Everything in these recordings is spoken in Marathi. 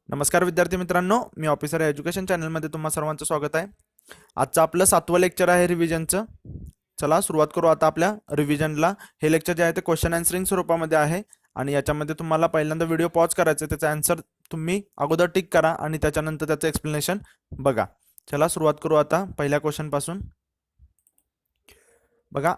नमस्कार विद्यार्थी मित्रांनो, मी ऑफिसर एज्युकेशन चॅनलमध्ये तुम्हा सर्वांचं स्वागत आहे. आजचं आपलं 7वं लेक्चर आहे रिव्हिजनचं. चला सुरुवात करू आता आपल्या रिव्हिजनला. हे लेक्चर जे आहे ते क्वेश्चन आन्सरिंग स्वरूपामध्ये आहे आणि याच्यामध्ये तुम्हाला पहिल्यांदा व्हिडिओ पॉज करायचा आहे, त्याचा आन्सर तुम्ही अगोदर टिक करा आणि त्याच्यानंतर त्याचं एक्सप्लेनेशन बघा. चला सुरुवात करू आता पहिल्या क्वेश्चन पासून. बघा,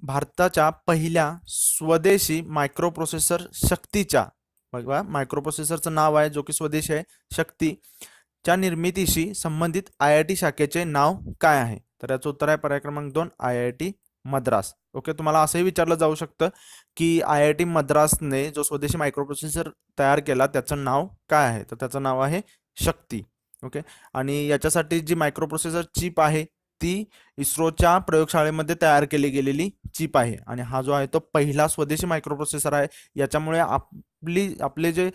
भारताच्या पहिल्या स्वदेशी मायक्रोप्रोसेसर शक्तीच्या, बघा मायक्रोप्रोसेसरचं नाव आहे जो की स्वदेशी आहे, शक्तीच्या निर्मितीशी संबंधित IIT शाखेचे नाव काय आहे? तर याचं उत्तर आहे पर्याय क्रमांक 2 IIT मद्रास. ओके, तुम्हाला असंही विचारलं जाऊ शकतं की IIT मद्रासने जो स्वदेशी मायक्रोप्रोसेसर तयार केला त्याचं नाव काय आहे? तर त्याचं नाव आहे शक्ती. ओके, आणि याच्यासाठी जी मायक्रोप्रोसेसर चिप आहे ती इस्रोच्या प्रयोगशाळेमध्ये तयार केली गेलेली चिप आहे आणि हा जो आहे तो पहिला स्वदेशी मायक्रोप्रोसेसर आहे. याच्यामुळे आपले जे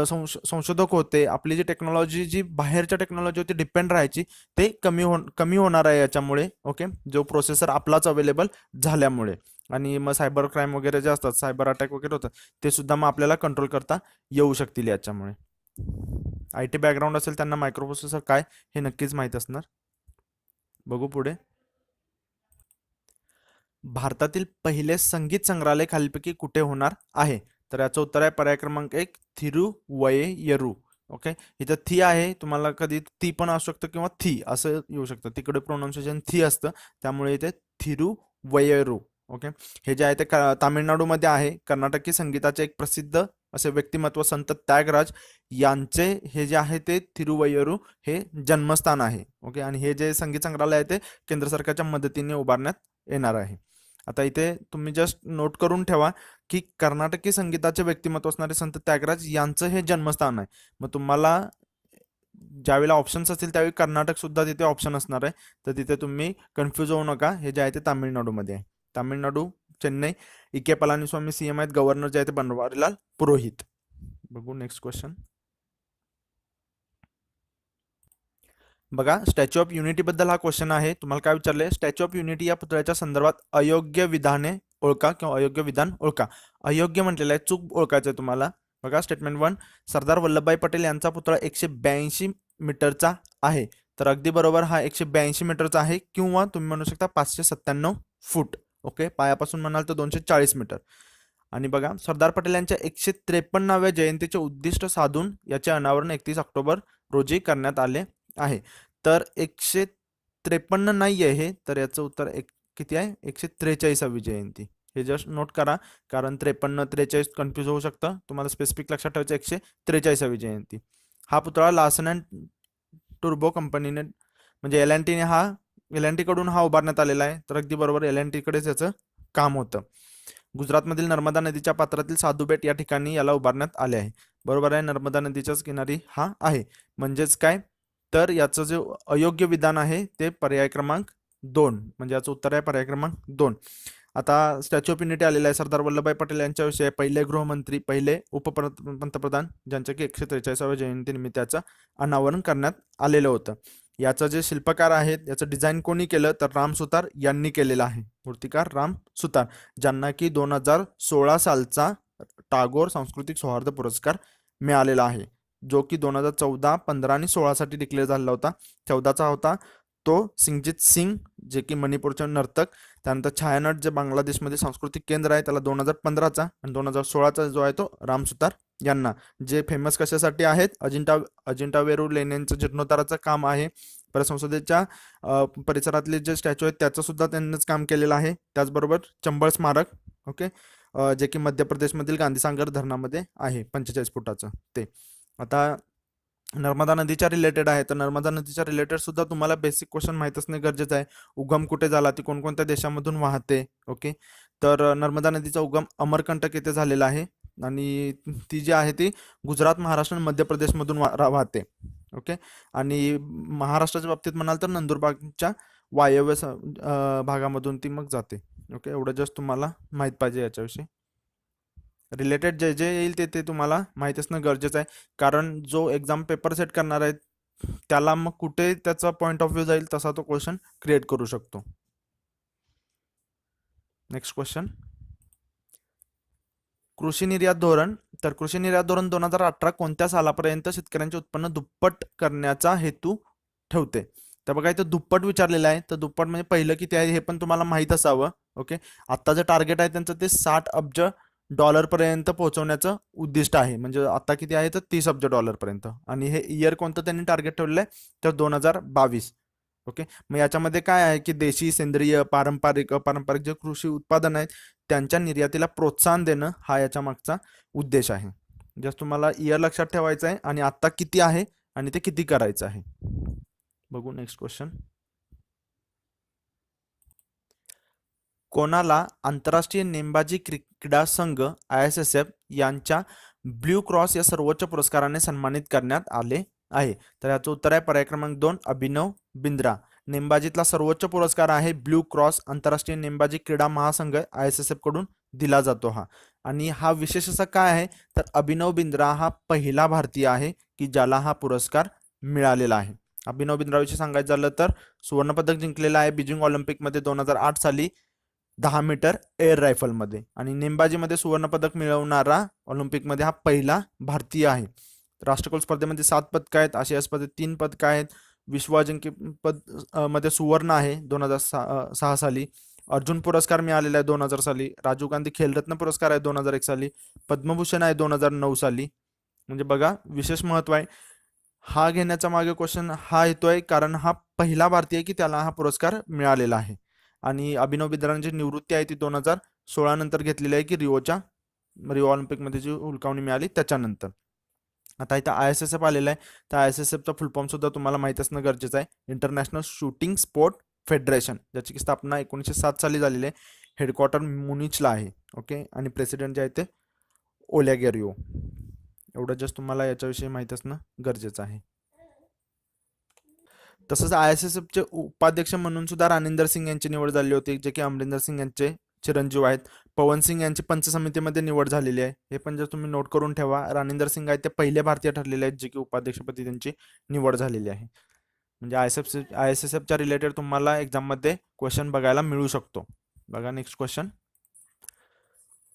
संशोधक होते, आपली जी टेक्नॉलॉजी जी बाहेरच्या टेक्नॉलॉजीवरती डिपेंड राहायची ते कमी होणार आहे याच्यामुळे. ओके, जो प्रोसेसर आपलाच अवेलेबल झाल्यामुळे. आणि मग सायबर क्राईम वगैरे जे असतात, सायबर अटॅक वगैरे होतात, ते सुद्धा मग आपल्याला कंट्रोल करता येऊ शकतील याच्यामुळे. IT बॅकग्राऊंड असेल त्यांना मायक्रोप्रोसेसर काय हे नक्कीच माहीत असणार. बघू पुढे. भारतातील पहिले संगीत संग्रहालय खालीलपैकी कुठे होणार आहे? तर याचं उत्तर आहे पर्याय क्रमांक 1 थिरुवयरू. ओके, इथं थी आहे, तुम्हाला कधी ती पण असू शकतं किंवा थी असं येऊ शकतं, तिकडे प्रोनाऊन्सिएशन थी असतं, त्यामुळे इथे थिरुवयरू. ओके, हे जे आहे ते तामिळनाडूमध्ये आहे. कर्नाटकी संगीताचे एक प्रसिद्ध असे व्यक्तिमत्व संत त्यागराज यांचे हे जे आहे ते थिरुवयरू हे जन्मस्थान आहे. ओके, आणि हे जे संगीत संग्रहालय आहे ते केंद्र सरकारच्या मदतीने उभारण्यात येणार आहे. आता इथे तुम्ही जस्ट नोट करून ठेवा की कर्नाटकी संगीताचे व्यक्तिमत्व असणारे संत त्यागराज यांचं हे जन्मस्थान आहे. मग तुम्हाला ज्यावेळेला ऑप्शन्स असतील त्यावेळी कर्नाटक सुद्धा तिथे ऑप्शन असणार आहे, तर तिथे तुम्ही कन्फ्यूज होऊ नका. हे जे आहे ते तामिळनाडूमध्ये आहे. तामिळनाडू, चेन्नई. इके पलानीस्वामी CM आहेत. गव्हर्नर जे आहे ते बनवारीलाल पुरोहित. बघू नेक्स्ट क्वेश्चन. बघा, स्टॅच्यू ऑफ युनिटी बद्दल हा क्वेश्चन आहे. तुम्हाला काय विचारले? स्टॅच्यू ऑफ युनिटी या पुतळ्याच्या संदर्भात अयोग्य विधाने ओळखा किंवा अयोग्य विधान ओळखा. अयोग्य म्हटलेलं आहे, चूक ओळखायचं आहे तुम्हाला. बघा, स्टेटमेंट 1, सरदार वल्लभभाई पटेल यांचा पुतळा 182 मीटरचा आहे. तर अगदी बरोबर, हा 182 मीटरचा आहे किंवा तुम्ही म्हणू शकता 597 फूट. ओके, पायापासून म्हणाल तर 240 मीटर. आणि बघा, सरदार पटेल यांच्या 153व्या जयंतीचे उद्दिष्ट साधून याचे अनावरण 31 ऑक्टोबर रोजी करण्यात आले आहे. तर 153 नाही आहे हे, तर याचं उत्तर किती आहे? 143वी जयंती. हे जस्ट नोट करा, कारण 53-43 कन्फ्यूज होऊ शकतं. तुम्हाला स्पेसिफिक लक्षात ठेवायचं 143वी जयंती. हा पुतळा लार्सन अँड टुर्बो कंपनीने म्हणजे LNT कडून हा उभारण्यात आलेला आहे. तर अगदी बरोबर, LNT कडेच याचं काम होतं. गुजरातमधील नर्मदा नदीच्या पात्रातील साधू बेट या ठिकाणी याला उभारण्यात आले आहे. बरोबर आहे, नर्मदा नदीच्याच किनारी हा आहे. म्हणजेच काय, तर याचं जे अयोग्य विधान आहे ते पर्याय क्रमांक 2, म्हणजे याचं उत्तर आहे पर्याय क्रमांक 2. आता स्टॅच्यू ऑफ युनिटी आलेला आहे. सरदार वल्लभभाई पटेल यांच्याविषयी पहिले गृहमंत्री, पहिले उपपंतप्रधान, ज्यांच्या की 143व्या जयंतीनिमित्त याचं अनावरण करण्यात आलेलं होतं. याचं जे शिल्पकार आहेत, याचं डिझाईन कोणी केलं? तर राम सुतार यांनी केलेलं आहे. मूर्तिकार राम सुतार, ज्यांना की 2016 सालचा टागोर सांस्कृतिक सौहार्द पुरस्कार मिळालेला आहे, जो की 2014, 15 आणि 16 साठी डिक्लेअर झालेला होता. 14चा होता तो सिंगजीत सिंग, जे की मणिपूरचे नर्तक. त्यानंतर छायानट, जे बांगलादेशमध्ये सांस्कृतिक केंद्र आहे, त्याला 2015चा. आणि 2016चा जो आहे तो राम सुतार यांना. जे फेमस कशासाठी आहेत? अजिंठा वेरूळ लेण्यांचं जीर्णोद्धाराचं काम आहे. परत संसदेच्या परिसरातले जे स्टॅच्यू आहेत त्याचं सुद्धा त्यांनीच काम केलेलं आहे. त्याचबरोबर चंबळ स्मारक, ओके, जे की मध्य प्रदेशमधील गांधीसागर धरणामध्ये आहे, 45 फुटाचं ते. आता नर्मदा नदीच्या रिलेटेड आहे, तर नर्मदा नदीच्या रिलेटेड सुद्धा तुम्हाला बेसिक क्वेश्चन माहीत असणे गरजेचं आहे. उगम कुठे झाला, ती कोणकोणत्या देशामधून वाहते? ओके, तर नर्मदा नदीचा उगम अमरकंटक येथे झालेला आहे आणि ती जी आहे ती गुजरात, महाराष्ट्र आणि मध्य प्रदेशमधून वाहते. ओके, आणि महाराष्ट्राच्या बाबतीत म्हणाल तर नंदुरबारच्या वायव्य भागामधून ती मग जाते. ओके, एवढं जस्ट तुम्हाला माहीत पाहिजे याच्याविषयी. रिलेटेड जे जे येईल ते तुम्हाला माहीत असणं गरजेचं आहे, कारण जो एक्झाम पेपर सेट करणार आहे त्याला मग कुठे त्याचा पॉईंट ऑफ व्ह्यू जाईल तसा तो क्वेश्चन क्रिएट करू शकतो. Next question. कृषी निर्यात धोरण, तर कृषी निर्यात धोरण 2018 कोणत्या सालापर्यंत शेतकऱ्यांचे उत्पन्न दुप्पट करण्याचा हेतू ठेवते? तर बघा इथं दुप्पट विचारलेलं आहे, तर दुप्पट म्हणजे पहिलं किती आहे हे पण तुम्हाला माहित असावं. ओके, आता जे टार्गेट आहे त्यांचं ते 60 अब्ज डॉलर पर्यंत पोहोचवण्याचं उद्दिष्ट आहे. म्हणजे आता किती आहे तर 30 अब्ज डॉलर पर्यंत. आणि हे इयर कोणतं त्यांनी टार्गेट ठेवलेलं आहे तर 2022. ओके, मग याच्यामध्ये काय आहे की देशी, सेंद्रिय, पारंपरिक, अपारंपरिक जे कृषी उत्पादन आहेत त्यांच्या निर्यातीला प्रोत्साहन देणं हा याच्या मागचा उद्देश आहे. जस्ट तुम्हाला इयर लक्षात ठेवायचं आहे आणि आता किती आहे आणि ते किती करायचं आहे. बघू नेक्स्ट क्वेश्चन. कोणाला आंतरराष्ट्रीय नेमबाजी क्रीडा संघ ISSF यांच्या ब्ल्यू क्रॉस या सर्वोच्च पुरस्काराने सन्मानित करण्यात आले आहे? तर याचं उत्तर आहे पर्याय क्रमांक 2 अभिनव बिंद्रा. नेमबाजीतला सर्वोच्च पुरस्कार आहे ब्ल्यू क्रॉस, आंतरराष्ट्रीय नेमबाजी क्रीडा महासंघ ISSF कडून दिला जातो हा. आणि हा विशेष असा काय आहे तर अभिनव बिंद्रा हा पहिला भारतीय आहे की ज्याला हा पुरस्कार मिळालेला आहे. अभिनव बिंद्राविषयी सांगायचं झालं तर सुवर्णपदक जिंकलेला आहे बीजिंग ऑलिम्पिकमध्ये 2008 साली 10 मीटर एअर रायफलमध्ये. आणि नेमबाजीमध्ये सुवर्णपदक मिळवणारा ऑलिम्पिकमध्ये हा पहिला भारतीय आहे. राष्ट्रकुल स्पर्धेमध्ये 7 पदकं आहेत, आशिया स्पर्धेत 3 पदकं आहेत, विश्व अजिंक्यपद मध्ये सुवर्ण आहे 2006 साली, अर्जुन पुरस्कार मिळालेला आहे 2000 साली, राजीव गांधी खेलरत्न पुरस्कार आहे 2001 साली, पद्मभूषण आहे 2009 साली. म्हणजे बघा विशेष महत्व आहे हा घेण्याचा मागे क्वेश्चन हा येतोय कारण हा पहिला भारतीय की त्याला हा पुरस्कार मिळालेला आहे. आणि अभिनव बिंद्रांची निवृत्ती आहे ती 2016 नंतर घेतलेली आहे की रिओ ऑलिम्पिकमध्ये जी हुलकावणी मिळाली त्याच्यानंतर. आता इथं ISSF आलेलं आहे, तर ISSFचा फुल फॉर्म सुद्धा तुम्हाला माहित असणं गरजेचं आहे. इंटरनॅशनल शूटिंग स्पोर्ट फेडरेशन, ज्याची की स्थापना 1907 साली झालेली आहे. हेडक्वार्टर मुनिचला आहे. ओके, आणि प्रेसिडेंट जे आहे ते ओलॅगेरियो. एवढं जस्ट तुम्हाला याच्याविषयी माहित असणं गरजेचं आहे. तसंच ISSFचे उपाध्यक्ष म्हणून सुद्धा रानिंदर सिंग यांची निवड झाली होती, जे की अमरिंदर सिंग यांचे चिरंजीव आहेत. पवन सिंग यांची पंच समितीमध्ये निवड झालेली आहे, हे पण जर तुम्ही नोट करून ठेवा. रानिंदर सिंग आहेत ते पहिले भारतीय ठरलेले आहेत जे की उपाध्यक्षपदी त्यांची निवड झालेली आहे. म्हणजे ISSFच्या रिलेटेड तुम्हाला एक्झाममध्ये क्वेश्चन बघायला मिळू शकतो. बघा नेक्स्ट क्वेश्चन.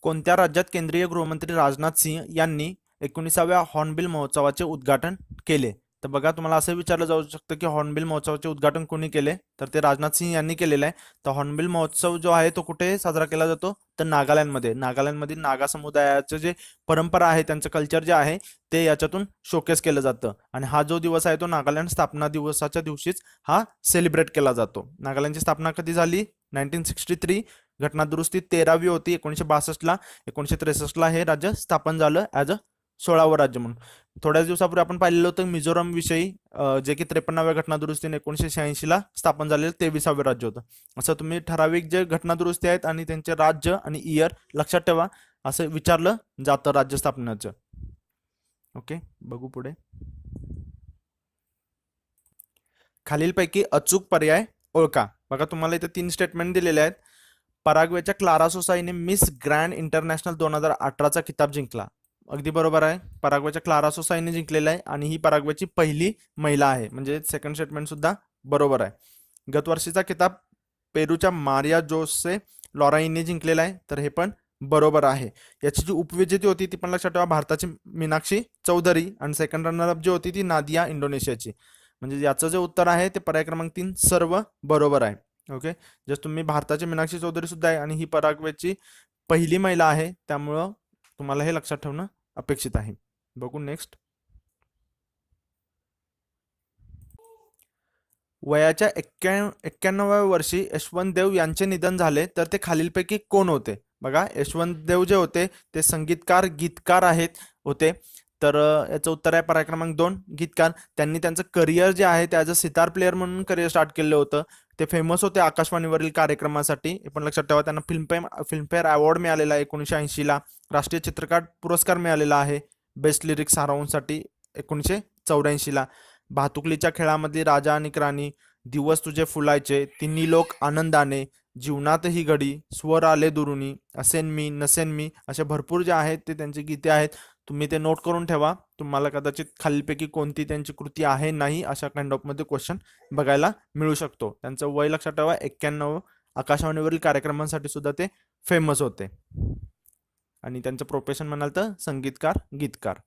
कोणत्या राज्यात केंद्रीय गृहमंत्री राजनाथ सिंह यांनी 19व्या हॉर्नबिल महोत्सवाचे उद्घाटन केले? तर बघा तुम्हाला असं विचारलं जाऊ शकतं की हॉर्नबिल महोत्सवाचे उद्घाटन कोणी केले, तर ते राजनाथ सिंह यांनी केलेलं आहे. तर हॉर्नबिल महोत्सव जो आहे तो कुठे साजरा केला जातो तर नागालँडमध्ये. नागालँडमधील नागा समुदायाचं जे परंपरा आहे त्यांचं कल्चर जे आहे ते याच्यातून शोकेस केलं जातं. आणि हा जो दिवस आहे तो नागालँड स्थापना दिवसाच्या दिवशीच हा सेलिब्रेट केला जातो. नागालँडची स्थापना कधी झाली 1963, घटना दुरुस्ती 13वी होती 1962ला. 1963ला हे राज्य स्थापन झालं ॲज अ 16वं राज्य म्हणून. थोड्याच दिवसापूर्वी आपण पाहिलेलं होतं मिझोरम विषयी, जे की 53व्या घटना दुरुस्तीने 1986ला स्थापन झालेलं 23वे राज्य होतं. असं तुम्ही ठराविक जे घटना दुरुस्ती आहेत आणि त्यांचे राज्य आणि इयर लक्षात ठेवा, असं विचारलं जातं राज्य स्थापनेचं. ओके, बघू पुढे. खालीलपैकी अचूक पर्याय ओळखा. बघा तुम्हाला इथे 3 स्टेटमेंट दिलेले आहेत. पराग्वेच्या क्लारा सोसाईने मिस ग्रँड इंटरनॅशनल 2018चा किताब जिंकला. अगदी बरोबर आहे, पराग्वेच्या क्लारा सोसाईने जिंकलेला आहे आणि ही पराग्वेची पहिली महिला आहे. म्हणजे सेकंड स्टेटमेंट सुद्धा बरोबर आहे. गत वर्षीचा किताब पेरूच्या मारिया जोसे लॉराईने जिंकलेला आहे, तर हे पण बरोबर आहे. याची जी उपविजेती होती ती पण लक्षात ठेवा, भारताची मीनाक्षी चौधरी, आणि सेकंड रनरअप जी होती ती नादिया इंडोनेशियाची. म्हणजे याचं जे उत्तर आहे ते पर्याय क्रमांक 3 सर्व बरोबर आहे. ओके, जस्ट तुम्ही भारताची मीनाक्षी चौधरी सुद्धा आहे आणि ही पराग्वेची पहिली महिला आहे, त्यामुळं तुम्हाला हे लक्षात ठेवणं अपेक्षित आहे. बघू नेक्स्ट. वयाच्या 91व्या वर्षी यशवंत देव यांचे निधन झाले, तर ते खालीलपैकी कोण होते? बघा यशवंत देव जे होते ते संगीतकार गीतकार होते. तर याचं उत्तर आहे पर्याय क्रमांक 2 गीतकार. त्यांनी त्यांचं करिअर जे आहे ते ॲज अ सितार प्लेअर म्हणून करिअर स्टार्ट केलं होतं. ते फेमस होते आकाशवाणीवरील कार्यक्रमासाठी, हे पण लक्षात ठेवा. त्यांना फिल्मफेअर अवॉर्ड मिळालेला आहे 1980ला. राष्ट्रीय चित्रकार पुरस्कार मिळालेला आहे बेस्ट लिरिक्स साराऊंडसाठी 1984ला. भातुकलीच्या खेळामधली राजा आणि राणी, दिवस तुझे फुलायचे, तिन्ही लोक आनंदाने, जीवनात ही घडी, स्वर आले दुरुनी, असेन मी नसेन मी, असे भरपूर जे आहेत ते त्यांची गीते आहेत. तुम्ही ते नोट करून ठेवा. तुम्हाला कदाचित खालीलपैकी कोणती त्यांची कृती आहे नाही अशा काइंड ऑफ मध्ये क्वेश्चन बघायला मिळू शकतो. त्यांचं वय लक्षात ठेवा 91. आकाशवाणीवरील कार्यक्रमांसाठी सुद्धा ते फेमस होते. आणि त्यांचं प्रोफेशन म्हणाल तर संगीतकार, गीतकार.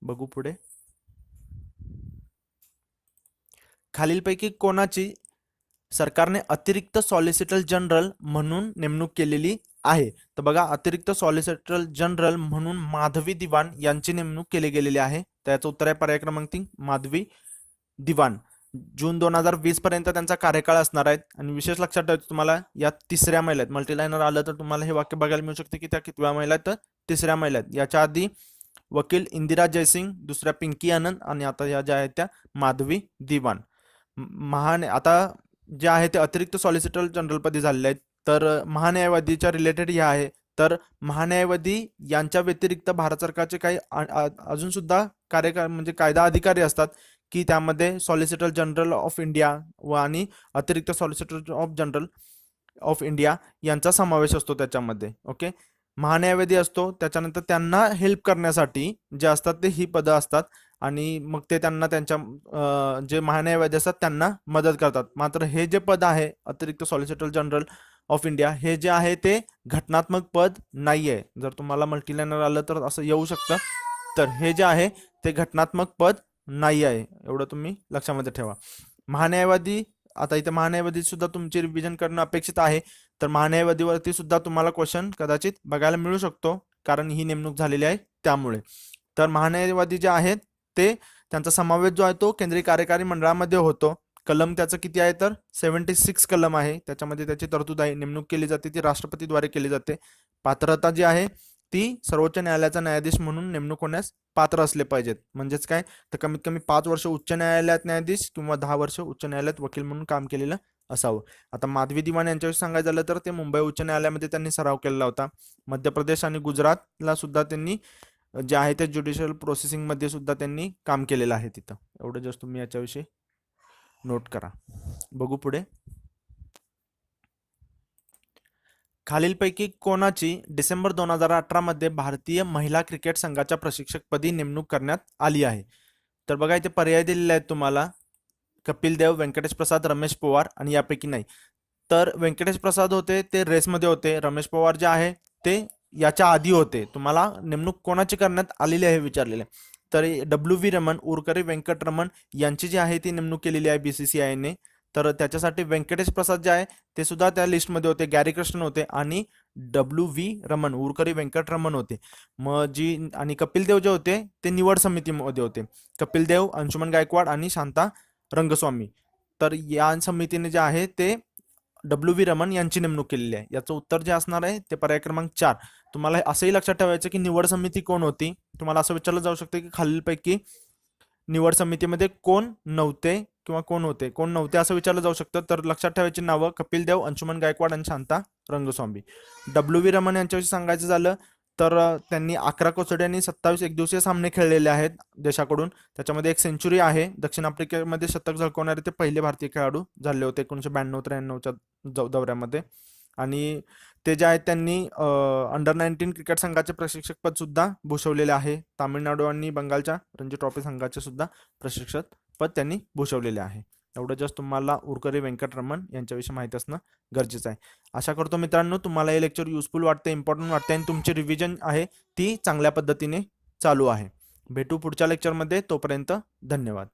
बघू पुढे. खालीलपैकी कोणाची सरकारने अतिरिक्त सॉलिसिटर जनरल म्हणून नेमणूक केलेली आहे? तर बघा, अतिरिक्त सॉलिसिटर जनरल म्हणून माधवी दिवान यांची नेमणूक केली गेलेली आहे. त्याचं उत्तर आहे पर्याय क्रमांक 3 माधवी दिवान. जून 2020 पर्यंत त्यांचा कार्यकाळ असणार आहे. आणि विशेष लक्षात ठेवायचं तुम्हाला, या तिसऱ्या महिला आहेत. मल्टीलायनर आलं तर तुम्हाला हे वाक्य बघायला मिळू शकते की त्या कितव्या महिला आहेत, तर तिसऱ्या महिला आहेत. याच्या आधी वकील इंदिरा जयसिंग, दुसऱ्या पिंकी आनंद आणि आता या ज्या आहेत त्या माधवी दिवान. आता जे आहे ते अतिरिक्त सॉलिसिटर जनरलपदी झालेले आहेत. तर महान्यायवादीच्या रिलेटेड हे आहे. तर महान्यायवादी यांच्या व्यतिरिक्त भारत सरकारचे काही अजून सुद्धा कार्यकाळ म्हणजे कायदा अधिकारी असतात की त्यामध्ये सॉलिसिटर जनरल ऑफ इंडिया व आणि अतिरिक्त सॉलिसिटर जनरल ऑफ इंडिया यांचा समावेश असतो त्याच्यामध्ये. ओके, महान्यायवादी असतो, त्याच्यानंतर त्यांना हेल्प करण्यासाठी जे असतात ते ही पदं असतात आणि मग ते त्यांना त्यांच्या जे महान्यायवादी असतात त्यांना मदत करतात. मात्र हे जे पद आहे अतिरिक्त सॉलिसिटर जनरल ऑफ इंडिया, हे जे आहे ते घटनात्मक पद नाही आहे. जर तुम्हाला मल्टीलायनर आलं तर असं येऊ शकतं. तर हे जे आहे ते घटनात्मक पद नाही आहे, एवढं तुम्ही लक्षामध्ये ठेवा. महान्यायवादी, आता इथे महान्यायवादी सुद्धा तुमची रिव्हिजन करणं अपेक्षित आहे. तर महान्यायवादीवरती सुद्धा तुम्हाला क्वेश्चन कदाचित बघायला मिळू शकतो, कारण ही नेमणूक झालेली आहे त्यामुळे. तर महान्यायवादी जे आहेत ते त्यांचा समावेश जो आहे तो केंद्रीय कार्यकारी मंडळामध्ये होतो. कलम त्याचं किती आहे तर 76 कलम आहे, त्याच्यामध्ये त्याची तरतूद आहे. नेमणूक केली जाते ती राष्ट्रपतीद्वारे केली जाते. पात्रता जी आहे ती सर्वोच्च न्यायालयाचा न्यायाधीश म्हणून नेमणूक होण्यास पात्र असले पाहिजेत. म्हणजेच काय, तर कमीत कमी 5 वर्ष उच्च न्यायालयात न्यायाधीश किंवा 10 वर्ष उच्च न्यायालयात वकील म्हणून काम केलेलं असावं. आता माधवी दिवान यांच्याविषयी सांगायचं झालं तर ते मुंबई उच्च न्यायालयामध्ये त्यांनी सराव केलेला होता. मध्य प्रदेश आणि गुजरातला सुद्धा त्यांनी जे आहे ते ज्युडिशियल प्रोसेसिंगमध्ये सुद्धा त्यांनी काम केलेलं आहे तिथं. एवढं जस्ट तुम्ही याच्याविषयी नोट करा. बघू पुढे. खालीलपैकी कोणाची डिसेंबर 2018 मध्ये भारतीय महिला क्रिकेट संघाच्या प्रशिक्षकपदी नेमणूक करण्यात आली आहे? तर बघा, इथे पर्याय दिलेले आहेत तुम्हाला, कपिल देव, व्यंकटेश प्रसाद, रमेश पवार आणि यापैकी नाही. तर व्यंकटेश प्रसाद होते ते रेसमध्ये होते. रमेश पवार जे आहे ते याच्या आधी होते. तुम्हाला नेमणूक कोणाची करण्यात आलेली आहे विचारलेले. तर WV रमण, उरकरी व्यंकटरमण यांची जी आहे ती नेमणूक केलेली आहे BCCIने. तर त्याच्यासाठी व्यंकटेश प्रसाद जे आहे ते सुद्धा त्या लिस्टमध्ये होते. गॅरी कृष्णन होते आणि WV रमण, उरकरी व्यंकटरमण होते. मग जी आणि कपिल देव जे होते ते निवड समितीमध्ये होते. कपिल देव, अंशुमन गायकवाड आणि शांता रंगस्वामी. तर या समितीने जे आहे ते WV रमण यांची नेमणूक केलेली आहे. याचं उत्तर जे असणार आहे ते पर्याय क्रमांक 4. तुम्हाला असंही लक्षात ठेवायचं की निवड समिती कोण होती. तुम्हाला असं विचारलं जाऊ शकते की खालीलपैकी निवड समितीमध्ये कोण नव्हते किंवा कोण होते, कोण नव्हते असं विचारलं जाऊ शकतं. तर लक्षात ठेवायची नावं कपिल देव, अंशुमन गायकवाड आणि शांता रंगस्वामी. WV रमण यांच्याविषयी सांगायचं झालं तर त्यांनी 11 कसोटी आणि 27 एकदिवसीय सामने खेळलेले आहेत देशाकडून. त्याच्यामध्ये 1 सेंचुरी आहे. दक्षिण आफ्रिकेमध्ये शतक झळकवणारे ते पहिले भारतीय खेळाडू झाले होते 1992-93च्या दौऱ्यामध्ये. आणि ते जे आहेत त्यांनी अंडर-19 क्रिकेट संघाचे प्रशिक्षकपद सुद्धा भूषवलेले आहे. तामिळनाडू आणि बंगालच्या रणजी ट्रॉफी संघाचे सुद्धा प्रशिक्षकपद त्यांनी भूषवलेले आहे. एवढं जस्ट तुम्हाला उरकरी व्यंकटरमण यांच्याविषयी माहिती असणं गरजेचं आहे. आशा करतो मित्रांनो तुम्हाला हे लेक्चर युजफुल वाटते, इम्पॉर्टंट वाटते आणि तुमची रिव्हिजन आहे ती चांगल्या पद्धतीने चालू आहे. भेटू पुढच्या लेक्चरमध्ये. तोपर्यंत धन्यवाद.